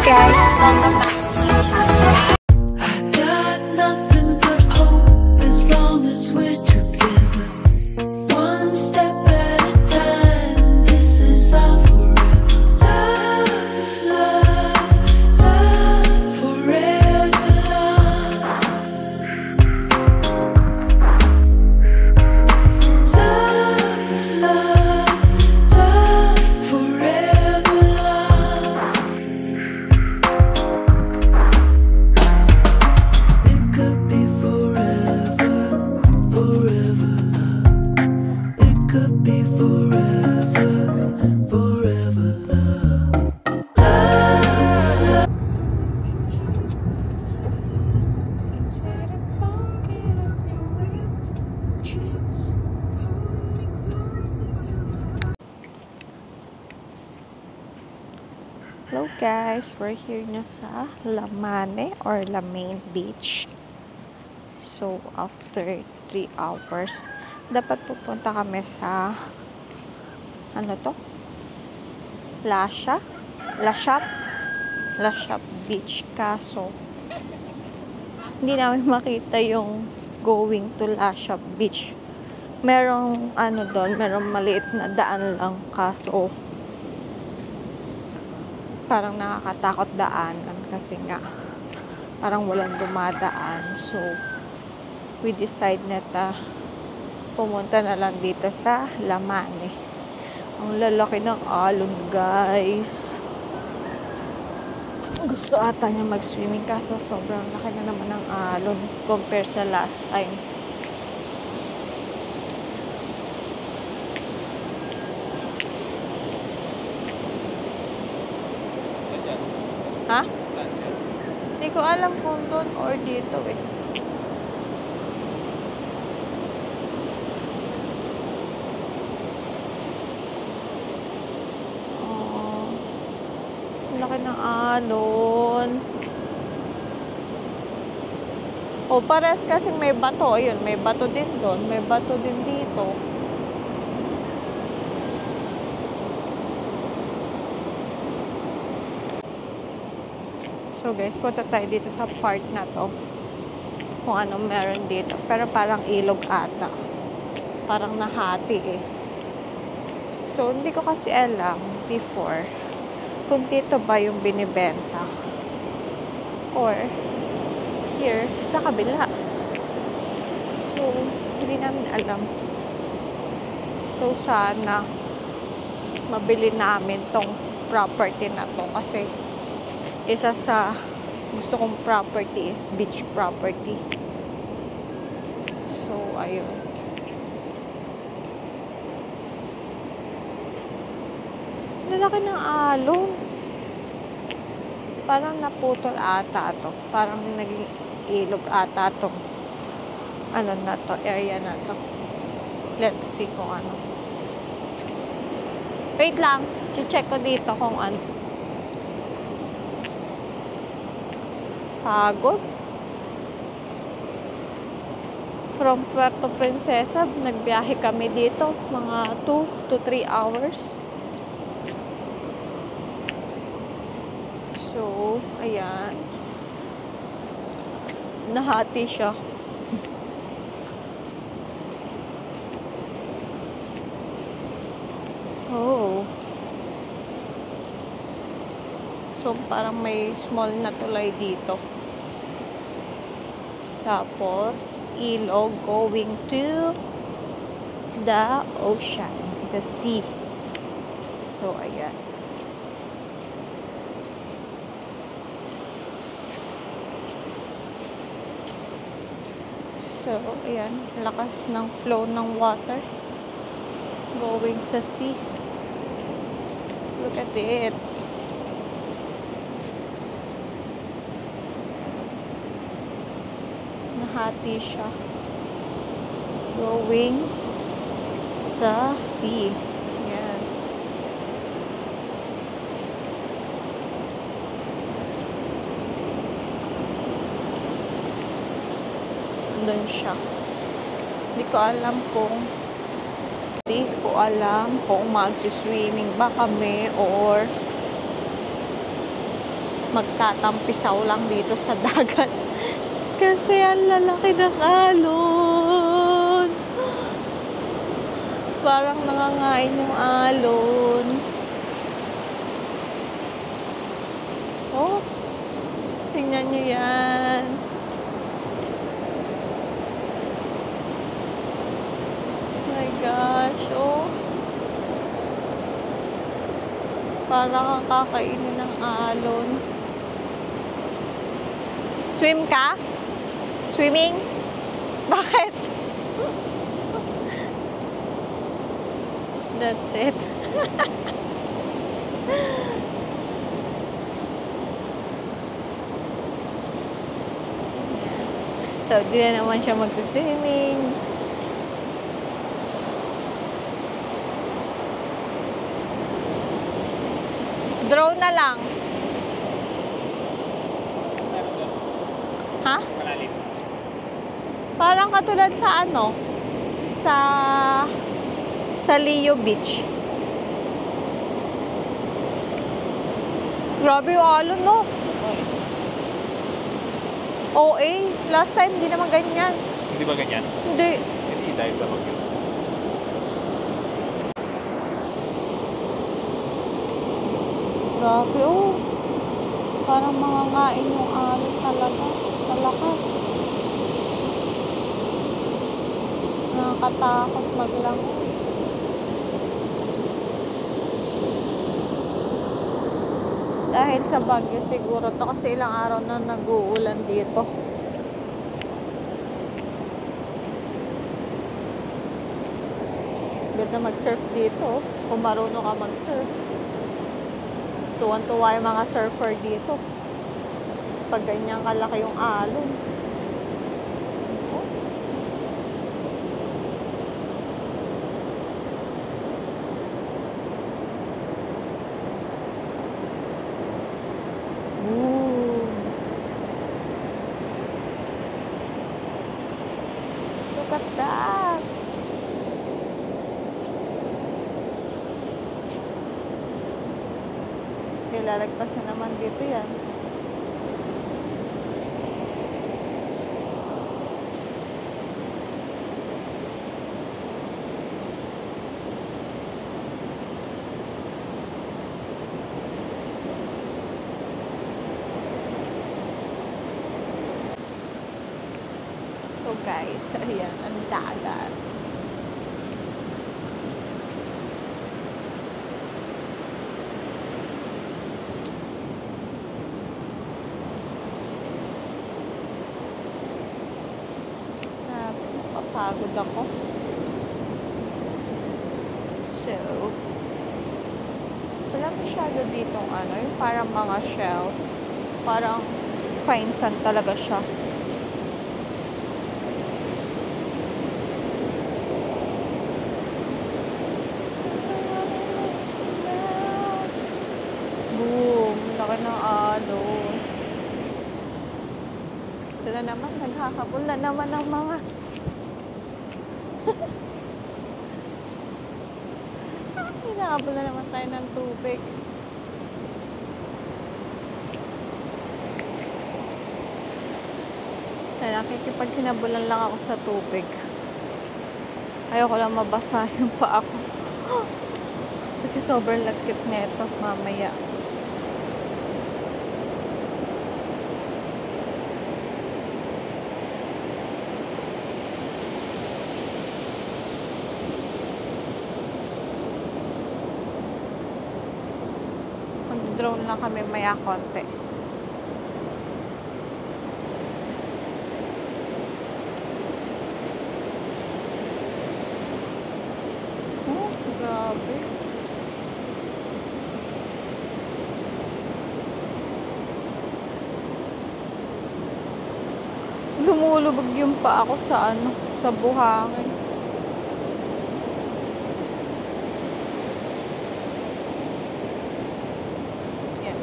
guys! Welcome back to my channel. I got nothing but hope as long as we're together. One step at a time, this is our forever. Love, love, love, forever love. Love, love, love, forever love. It could be forever, forever love. It could be forever, forever love. Inside a pocket of your ripped jeans, pulling me closer to. Hello guys, we're here na sa Lamane or Lamane Beach. So after 3 hours, dapat pupunta kami sa ano to? Lashap Beach. Kaso hindi namin makita yung going to Lashap Beach. Merong ano doon, merong maliit na daan lang, kaso parang nakakatakot daanan kasi nga parang walang dumadaan. So we decide na pumunta na lang dito sa Lamane. Ang lalaki ng alon, guys. Gusto ata niya mag-swimming kaso sobrang laki na naman ng alon compare sa last time. Ha? Hindi ko alam kung doon or dito eh. Oh, laki ng alon. O, pares kasing may bato. Ayun, may bato din doon. May bato din dito. So guys, punta tayo dito sa part na to. Kung anong meron dito. Pero parang ilog ata. Parang nahati eh. So hindi ko kasi alam before kung dito ba yung binibenta. Or here sa kabila. So hindi namin alam. So sana mabili namin tong property na to kasi isa sa gusto kong property is beach property. So, ayun. Lalaki ng alon. Parang naputol ata to. Parang naging ilog ata tong ano na to, area na to. Let's see kung ano. Wait lang. Check ko dito kung ano. Pagod. From Puerto Princesa, nagbiyahe kami dito. Mga 2 to 3 hours. So, ayan. Nahati siya. Oh. So, parang may small na tulay dito. Tapos, ilog going to the ocean, the sea. So, ayan. So, ayan. Lakas ng flow ng water going sa sea. Look at it. Nahati siya. Going sa sea. Yan. Andun siya. Hindi ko alam kung magsiswimming ba kami or magtatampisaw lang dito sa dagat. Kasi ang lalaki ng alon. Parang nangangain yung alon. Oh, tingnan nyo yan. Oh my gosh, oh. Parang ang kakainin ng alon. Swim ka? Swimming? Bakit? That's it. So, di na naman siya magsiswimming. Drone na lang. Ha? Malalim. Parang katulad sa ano? Sa Leo Beach. Grabe yung alon, no? OA. Last time, di naman ganyan. Hindi ba ganyan? Hindi. Hindi dahil sa bagyo. Grabe, oh. Parang mangangain yung alon talaga. Sa lakas. Nakakatakot maglangoy. Dahil sa bagyo siguro to kasi ilang araw na nag-uulan dito. Ganda mag-surf dito. Kung marunong ka mag-surf. Tuwan-tuwa yung mga surfer dito. Pag ganyan kalaki yung alon. Ooh. Look at that. Lalagpas na naman dito yan. So guys, ayan, ang dagat. Pagod ako. So, wala masyado ditong ano, yung parang mga shell. Parang fine sand talaga siya. Boom! Laki ng alon. Ito na naman, nagkakabol na naman ng mga nakabol na naman tayo ng tubig. Nakikipagkinabulan lang ako sa tubig. Ayoko lang mabasa yung paa ko. Kasi sobrang lagkit nito mamaya. Drone lang kami maya konti. Oh, grabe. Lumulubog yung paa ko sa ano, sa buhangin.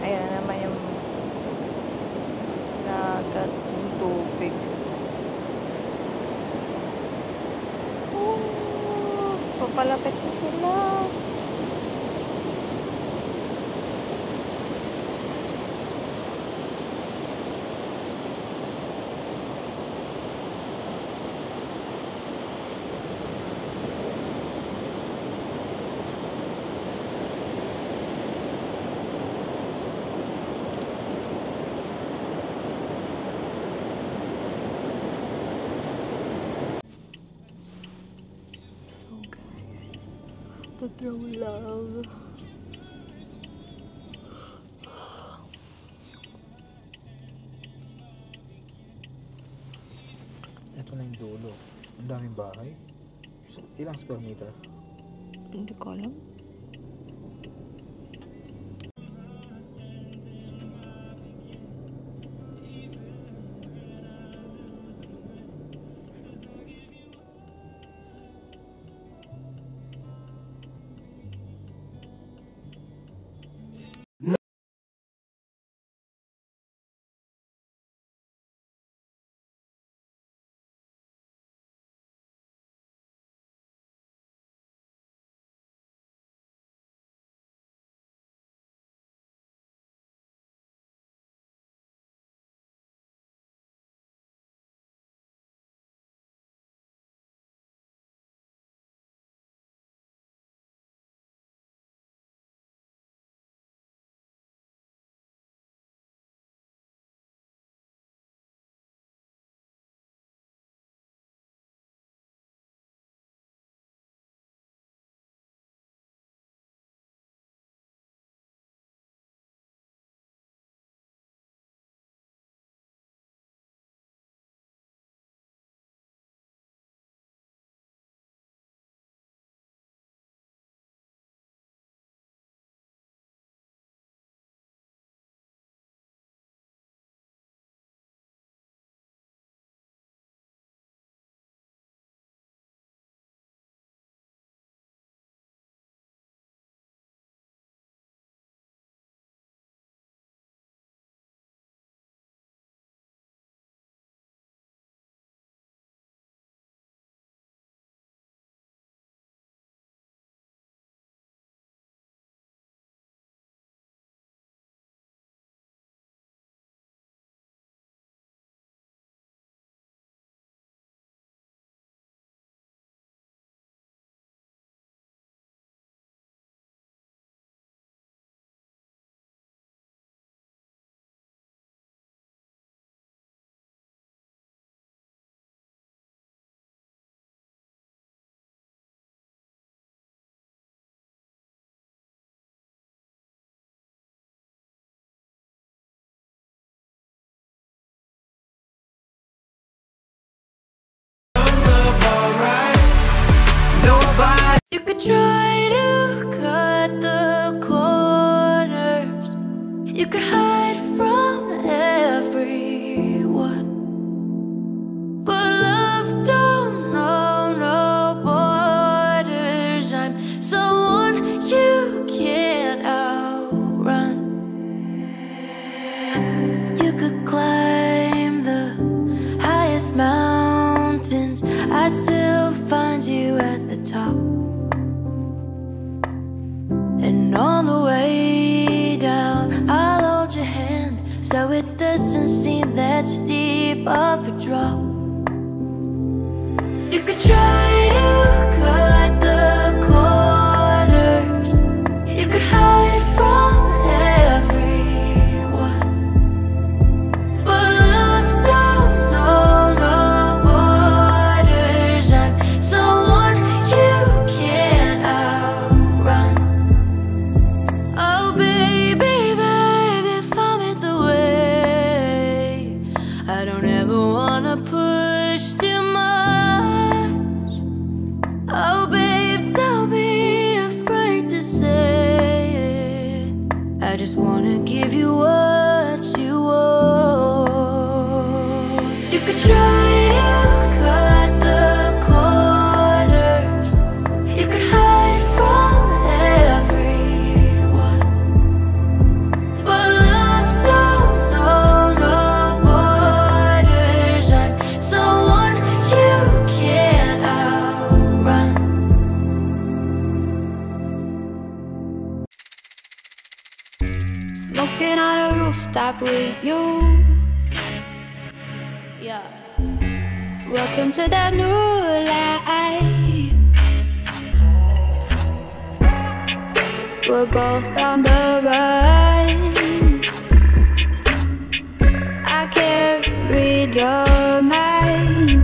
Ayan naman yung dagat ng tubig. Oh, papalapit na sila. Tatraw lang. Ito na yung dulo. Ang daming bahay. Ilang square meter? Hindi ko alam. You could try to cut the corners. You could hide from everyone. But love don't know no borders. I'm someone you can't outrun. You could climb the highest mountains. I'd still find you at the top. And on the way down, I'll hold your hand, so it doesn't seem that steep of a drop. You could try to cut the corners. You could hide from everyone. But love don't know no borders. I'm someone you can't outrun. Oh baby, baby, if I'm in the way, I don't ever wanna push too much. Oh babe, don't be afraid to say it. I just wanna give you what you want. You could try to cut the corners. You could hide from everyone. But love don't know no borders. I'm someone you can't outrun. Smoking on a rooftop with you. Yeah. Welcome to the new life. We're both on the run. I can't read your mind.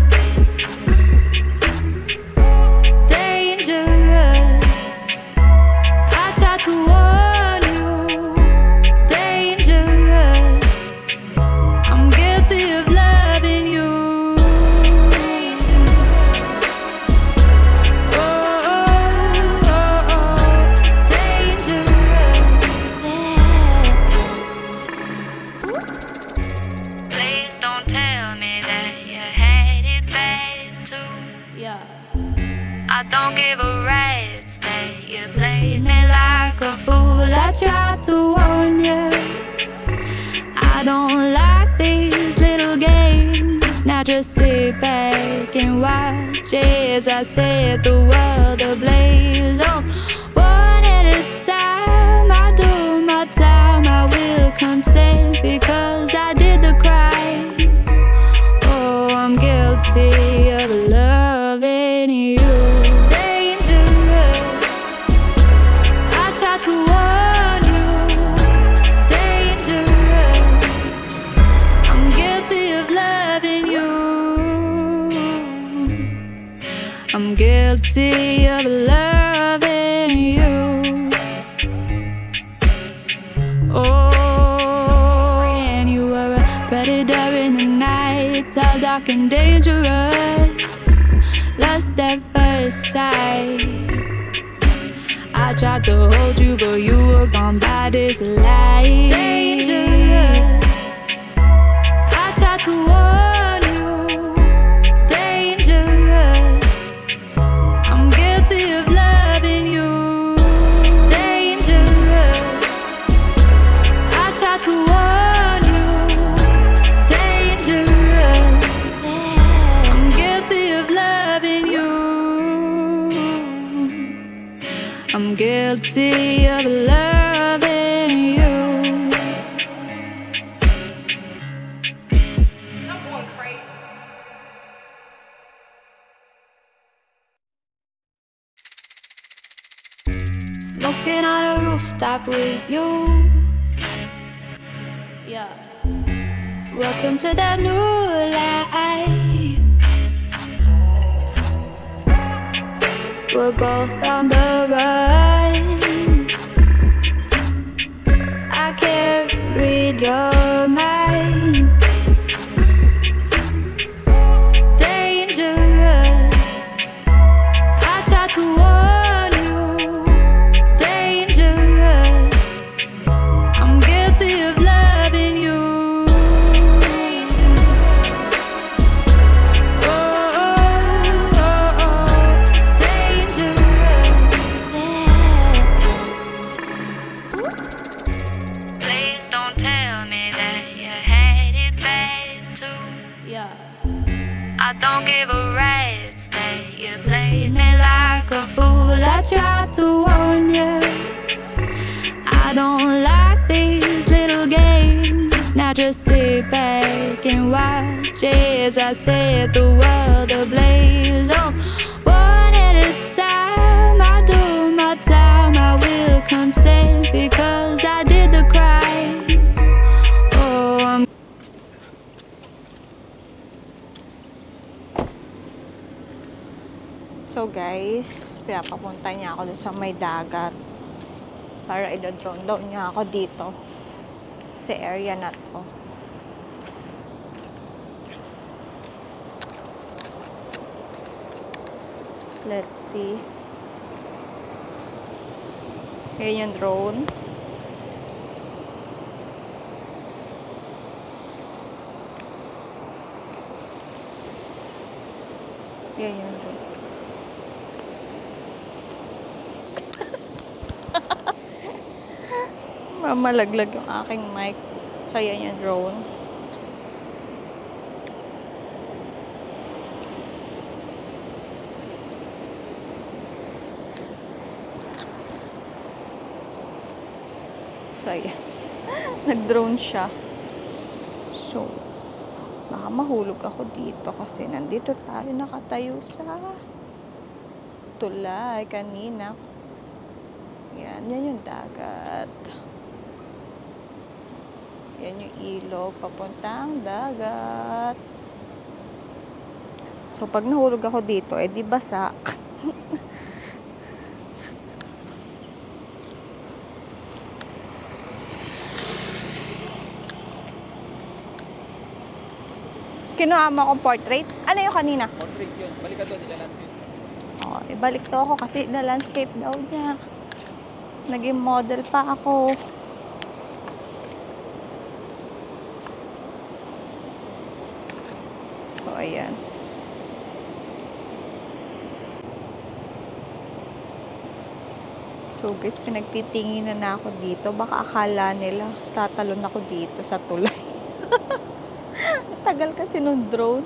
Dangerous. I don't give a rat's that you played me like a fool. I tried to warn you, I don't like these little games. Now just sit back and watch as I set the world ablaze. Oh, one at a time, I do my time. I will consent because I did the crime. Oh, I'm guilty of loving you. Dangerous, I tried to warn you. Dangerous, I'm guilty of loving you. I'm guilty of loving you. Oh, and you were a predator in the night, all dark and dangerous. Lust at first sight. I tried to hold you, but you were gone by this light. Dangerous, I tried to warn you. Dangerous, I'm guilty of loving you. Dangerous, I tried to warn you. Dangerous, I'm guilty of loving you. I'm guilty of loving you. I'm going crazy. Smoking on a rooftop with you. Yeah. Welcome to the new life. We're both on the run. I can't read your mind. Dangerous, I tried to warn you. Dangerous, I'm guilty of loving you. Oh, oh, oh, oh. Dangerous, please don't tell me that you had it bad too. Yeah. I don't give a rat's that you played me like a fool. I tried to warn you, I don't like these little games. Now just sit back and watch as I set the world ablaze. Oh, one at a time, I do my time. I will consent because I did the crime. Oh, I'm So guys, pinapapunta niya ako dun sa may dagat para idodrone down niya ako dito sa area na to. Let's see. Yan yung drone. Yan yung drone. Mamalaglag yung aking mic. So, yan yung drone. So, yan. Nag-drone siya. So, baka mahulog ako dito kasi nandito tayo nakatayo sa tulay kanina. Yan yung dagat. Yan yung ilog papuntang dagat. So, pag nahulog ako dito, di basa. Kinuha mo akong portrait? Ano yung kanina? Portrait yun. Balik ka doon, ila-landscape. Oh, ibalik to ako kasi na-landscape daw niya. Naging model pa ako. So, ayan. So guys, pinagtitinginan na ako dito. Baka akala nila tatalon ako dito sa tulay. Tagal kasi nung drone.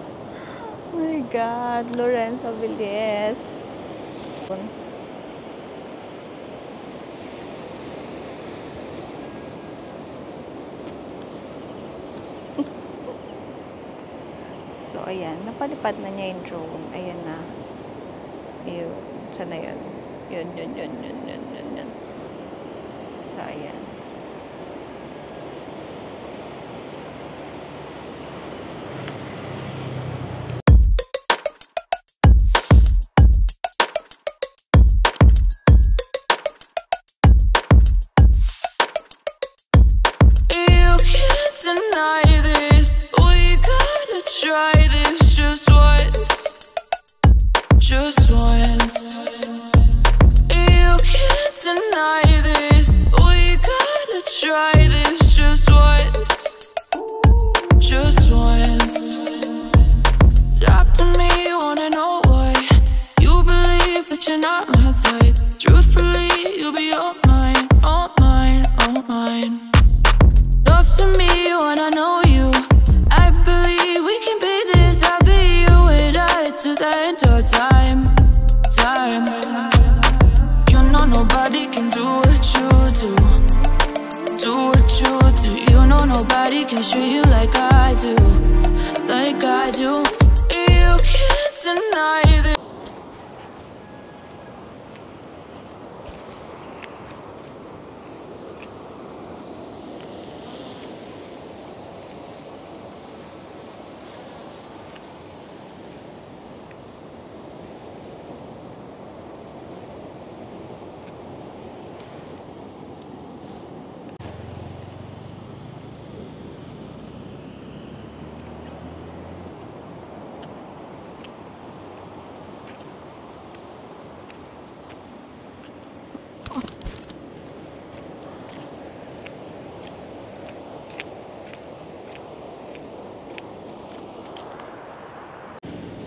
Oh my God, Lorenzo Villes. So, ayan. Napalipad na niya yung drone. Ayan na. Yun. Sana yun. Yun. So, ayan. You can't deny this. We gotta try this just once. Just once. You can't deny this. We gotta try this just once. Just once. Talk to me, you wanna know why. You believe, but you're not my type. Truthfully, you'll be all mine, all mine, all mine. Love to me, you wanna know you. I believe we can be this. I'll be you and I to the end of time. You know nobody can do what you do. Do what you do. You know nobody can treat you like I do. Like I do. You can't deny this.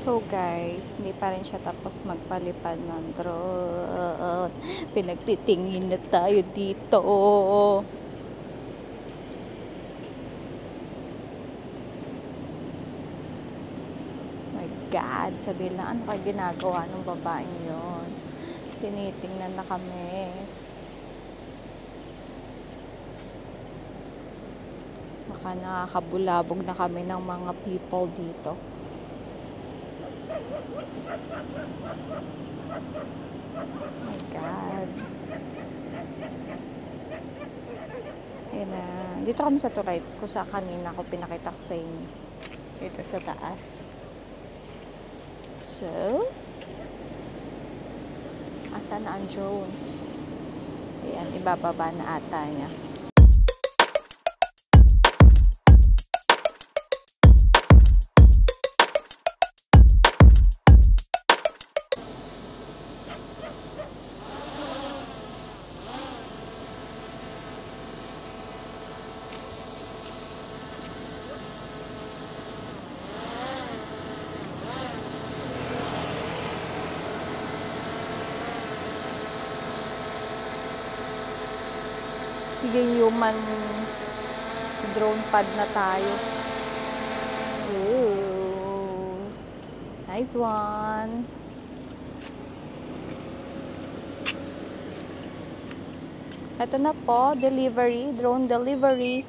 So guys, hindi pa rin siya tapos magpalipad ng drone. Pinagtitingin na tayo dito. My God, sabi lang, ano ka ginagawa ng babaeng yon? Tinitingnan na kami. Baka nakakabulabog na kami ng mga people dito. My God. Ayan na. Dito kami sa tulay kung sa kanina ko pinakita ko sa inyo. Dito sa taas. So, asan na ang drone? Ayan, ibababa na ata niya. Sige, human drone pad na tayo. Ooh, nice one. Ito na po, delivery, drone delivery.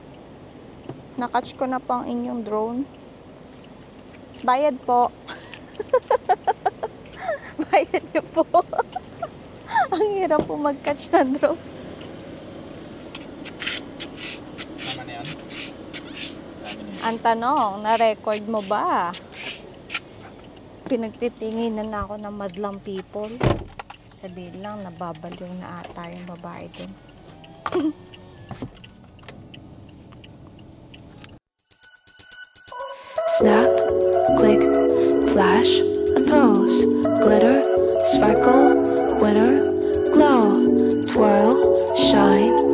Nakatch ko na po ang inyong drone. Bayad po. Bayad niyo po. Ang hirap po mag-catch ng drone. Ang tanong, na-record mo ba? Pinagtitinginan na ako ng madlang people. Sabihin lang, nababaliw na ata yung babae dun. Snap, click, flash, and pose. Glitter, sparkle, winner, glow, twirl, shine.